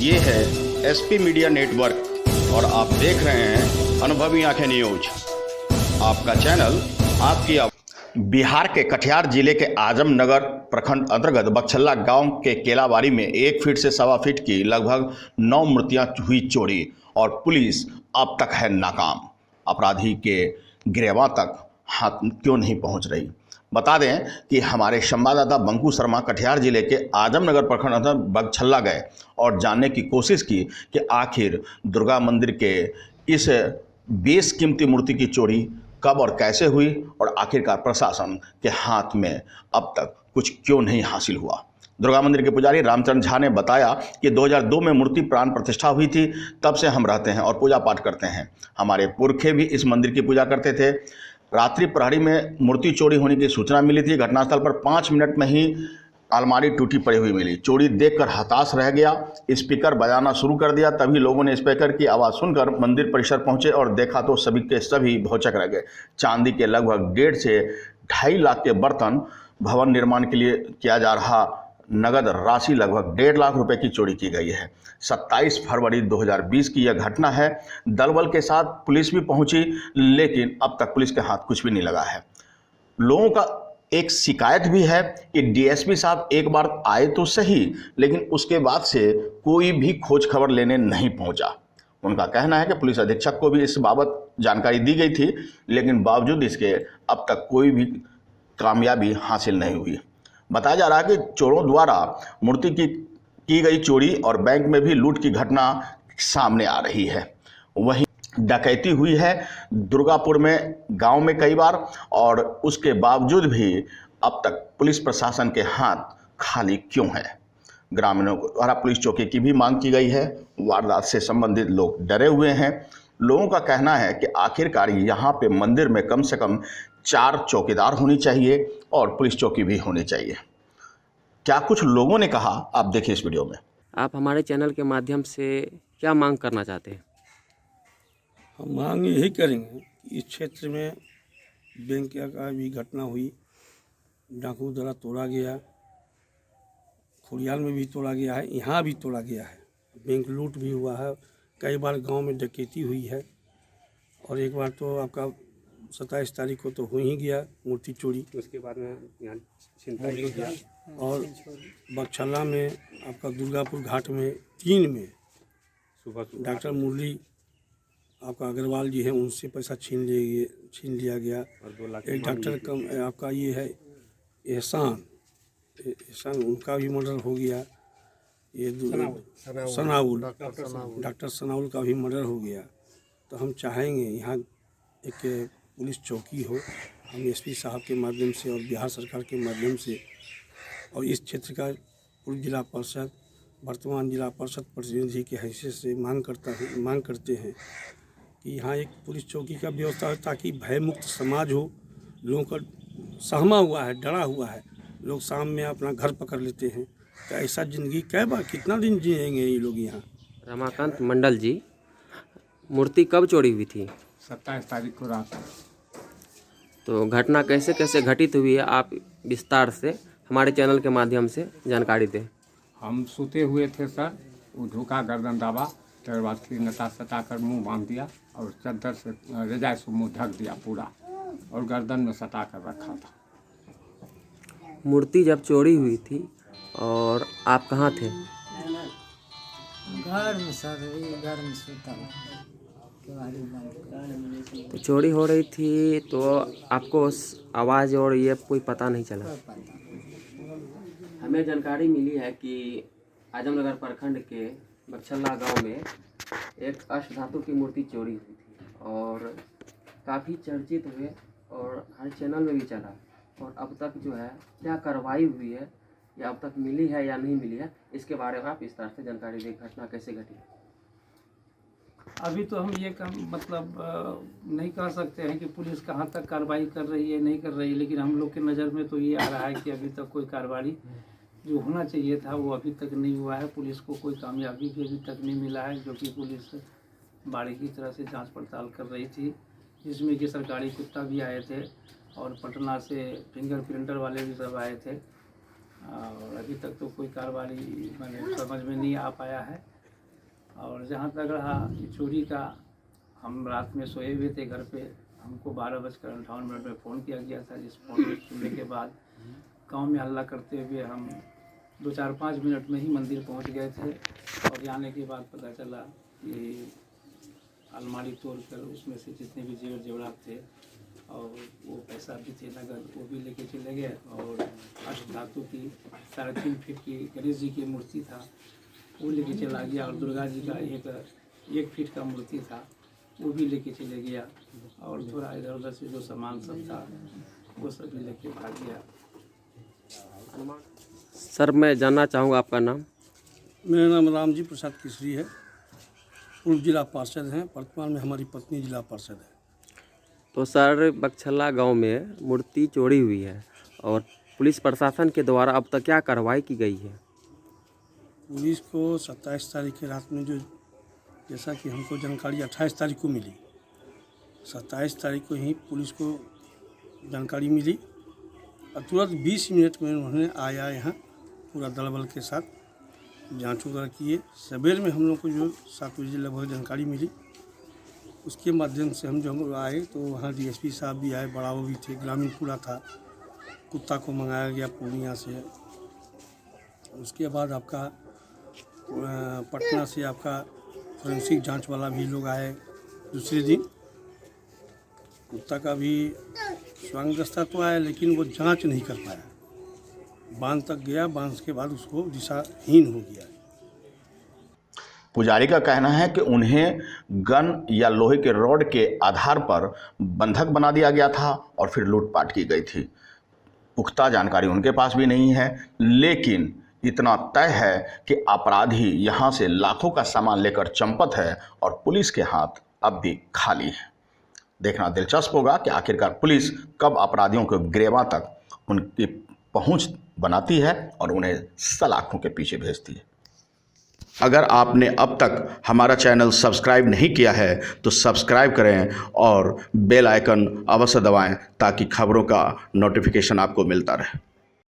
ये है SP media network और आप देख रहे हैं अनुभवी आंखें न्यूज। आपका चैनल आपकी बिहार के कटिहार जिले के आजमनगर प्रखंड अंतर्गत बक्छल्ला गांव के केलाबाड़ी में 1 फीट से 1.25 फीट की लगभग 9 मूर्तियां हुई चोरी और पुलिस अब तक है नाकाम। अपराधी के गिरफ्तार तक हाथ क्यों नहीं पहुंच रही। बता दें कि हमारे संवाददाता बंकू शर्मा कटिहार जिले के आजमनगर प्रखंड अंतर्गत बक्छल्ला गए और जानने की कोशिश की कि आखिर दुर्गा मंदिर के इस बेशकीमती मूर्ति की चोरी कब और कैसे हुई और आखिरकार प्रशासन के हाथ में अब तक कुछ क्यों नहीं हासिल हुआ। दुर्गा मंदिर के पुजारी रामचंद्र झा ने बताया कि 2002 में मूर्ति प्राण प्रतिष्ठा हुई थी, तब से हम रहते हैं और पूजा पाठ करते हैं। हमारे पुरखे भी इस मंदिर की पूजा करते थे। रात्रि प्रहरी में मूर्ति चोरी होने की सूचना मिली थी। घटनास्थल पर 5 मिनट में ही अलमारी टूटी पड़ी हुई मिली। चोरी देखकर हताश रह गया, स्पीकर बजाना शुरू कर दिया। तभी लोगों ने स्पीकर की आवाज़ सुनकर मंदिर परिसर पहुंचे और देखा तो सभी के सभी भौचक रह गए। चांदी के लगभग 1.5 से 2.5 लाख के बर्तन, भवन निर्माण के लिए किया जा रहा नगद राशि लगभग 1.5 लाख रुपए की चोरी की गई है। 27 फरवरी 2020 की यह घटना है। दल बल के साथ पुलिस भी पहुंची, लेकिन अब तक पुलिस के हाथ कुछ भी नहीं लगा है। लोगों का एक शिकायत भी है कि डीएसपी साहब एक बार आए तो सही, लेकिन उसके बाद से कोई भी खोज खबर लेने नहीं पहुंचा। उनका कहना है कि पुलिस अधीक्षक को भी इस बाबत जानकारी दी गई थी, लेकिन बावजूद इसके अब तक कोई भी कामयाबी हासिल नहीं हुई। बताया जा रहा है कि चोरों द्वारा मूर्ति की गई चोरी और बैंक में भी लूट की घटना सामने आ रही है। वहीं डकैती हुई है दुर्गापुर में गांव में कई बार, और उसके बावजूद भी अब तक पुलिस प्रशासन के हाथ खाली क्यों है। ग्रामीणों द्वारा पुलिस चौकी की भी मांग की गई है। वारदात से संबंधित लोग डरे हुए हैं। लोगों का कहना है कि आखिरकार यहाँ पे मंदिर में कम से कम 4 चौकीदार होनी चाहिए और पुलिस चौकी भी होनी चाहिए। क्या कुछ लोगों ने कहा, आप देखिए इस वीडियो में। आप हमारे चैनल के माध्यम से क्या मांग करना चाहते हैं? हम मांग यही करेंगे कि इस क्षेत्र में बैंक का भी घटना हुई, डाकू द्वारा तोड़ा गया, खुड़ियाल में भी तोड़ा गया है, यहाँ भी तोड़ा गया है। बैंक लूट भी हुआ है, कई बार गांव में डकैती हुई है, और एक बार तो आपका 27 तारीख को तो हो ही गया मूर्ति चोरी। उसके बाद में यहाँ छिनताई हो गया। और बक्छल्ला में आपका दुर्गापुर घाट में 3 में डॉक्टर मुरली आपका अग्रवाल जी हैं, उनसे पैसा छीन लिया गया। एक डॉक्टर का आपका ये है एहसान, उनका भी मर्डर हो गया। ये सनाउल, डॉक्टर सनाउल का भी मर्डर हो गया। तो हम चाहेंगे यहाँ एक पुलिस चौकी हो। हम एसपी साहब के माध्यम से और बिहार सरकार के माध्यम से और इस क्षेत्र का पूर्व जिला परिषद, वर्तमान जिला परिषद प्रतिनिधि के हैसियत से मांग करते हैं कि यहाँ एक पुलिस चौकी का व्यवस्था हो, ताकि भयमुक्त समाज हो। लोगों का सहमा हुआ है, डरा हुआ है, लोग शाम में अपना घर पकड़ लेते हैं। तो ऐसा ज़िंदगी कितना दिन जिएंगे ये लोग यहाँ। रमाकांत मंडल जी, मूर्ति कब चोरी हुई थी? 27 तारीख को रात। तो घटना कैसे कैसे घटित हुई है, आप विस्तार से हमारे चैनल के माध्यम से जानकारी दें। हम सोते हुए थे सर, वो झुका गर्दन दबा, फिर बाद फिर नटा सटा कर मुँह बांध दिया और चद्दर से रजाई से मुँह ढक दिया पूरा, और गर्दन में सटा कर रखा था। मूर्ति जब चोरी हुई थी और आप कहाँ थे? घर में सर, घर में सोता तो चोरी हो रही थी तो आपको आवाज़ और ये कोई पता नहीं चला? हमें जानकारी मिली है कि आजमनगर प्रखंड के बक्छल्ला गांव में एक अष्टधातु की मूर्ति चोरी हुई थी और काफ़ी चर्चित हुए और हर चैनल में भी चला। और अब तक जो है क्या कार्रवाई हुई है या अब तक मिली है या नहीं मिली है, इसके बारे में आप इस तरह से जानकारी दें। घटना कैसे घटी? अभी तो हम ये नहीं कह सकते हैं कि पुलिस कहाँ तक कार्रवाई कर रही है नहीं कर रही है, लेकिन हम लोग के नज़र में तो ये आ रहा है कि अभी तक कोई कार्रवाई जो होना चाहिए था वो अभी तक नहीं हुआ है। पुलिस को कोई कामयाबी भी अभी तक नहीं मिला है, जो कि पुलिस बारीकी तरह से जांच पड़ताल कर रही थी, जिसमें कि सरकारी कुत्ता भी आए थे और पटना से फिंगर प्रिंटर वाले भी सब आए थे। और अभी तक तो कोई कार्रवाई समझ में नहीं आ पाया है। और जहाँ तक रहा कि चोरी का, हम रात में सोए हुए थे घर पे, हमको 12:58 में फ़ोन किया गया था, जिस फ़ोन सुनने के बाद गांव में हल्ला करते हुए हम 2-4-5 मिनट में ही मंदिर पहुंच गए थे। और जाने के बाद पता चला कि अलमारी तोड़कर उसमें से जितने भी जेवर जेवरात थे और वो पैसा भी थे नगद, वो भी लेके चले गए। और अष्टधातु की 3.5 फीट की गणेश जी की मूर्ति था, वो लेके चला गया। और दुर्गा जी का 1 फीट का मूर्ति था, वो भी लेके चले गया। और थोड़ा इधर उधर से जो सामान सब था वो सब भी लेके भाग गया। सर मैं जानना चाहूँगा आपका नाम। मेरा नाम रामजी प्रसाद केसरी है, पूर्व जिला पार्षद हैं, वर्तमान में हमारी पत्नी जिला पार्षद है। तो सर बक्छल्ला गांव में मूर्ति चोरी हुई है और पुलिस प्रशासन के द्वारा अब तक क्या कार्रवाई की गई है? पुलिस को 27 तारीख की रात में जो, जैसा कि हमको जानकारी 28 तारीख को मिली, 27 तारीख को ही पुलिस को जानकारी मिली और तुरंत 20 मिनट में उन्होंने आया यहाँ पूरा दल बल के साथ जांच वगैरह किए। सवेर में हम लोग को जो 7 बजे लगभग जानकारी मिली, उसके माध्यम से हम जो आए तो वहाँ डीएसपी साहब भी आए, बड़ावा भी थे, ग्रामीण पूरा था, कुत्ता को मंगाया गया पूर्णिया से। उसके बाद आपका पटना से आपका फोरेंसिक जांच वाला भी लोग आए दूसरे दिन। कुत्ता का भी स्वांग दस्ता तो आया, लेकिन वो जांच नहीं कर पाया, बांध तक गया, बांध के बाद उसको दिशाहीन हो गया। पुजारी का कहना है कि उन्हें गन या लोहे के रॉड के आधार पर बंधक बना दिया गया था और फिर लूटपाट की गई थी। पुख्ता जानकारी उनके पास भी नहीं है, लेकिन इतना तय है कि अपराधी यहां से लाखों का सामान लेकर चंपत है और पुलिस के हाथ अब भी खाली है। देखना दिलचस्प होगा कि आखिरकार पुलिस कब अपराधियों के गिरफ्तार तक उनकी पहुंच बनाती है और उन्हें सलाखों के पीछे भेजती है। अगर आपने अब तक हमारा चैनल सब्सक्राइब नहीं किया है तो सब्सक्राइब करें और बेल आइकन अवश्य दबाएं ताकि खबरों का नोटिफिकेशन आपको मिलता रहे।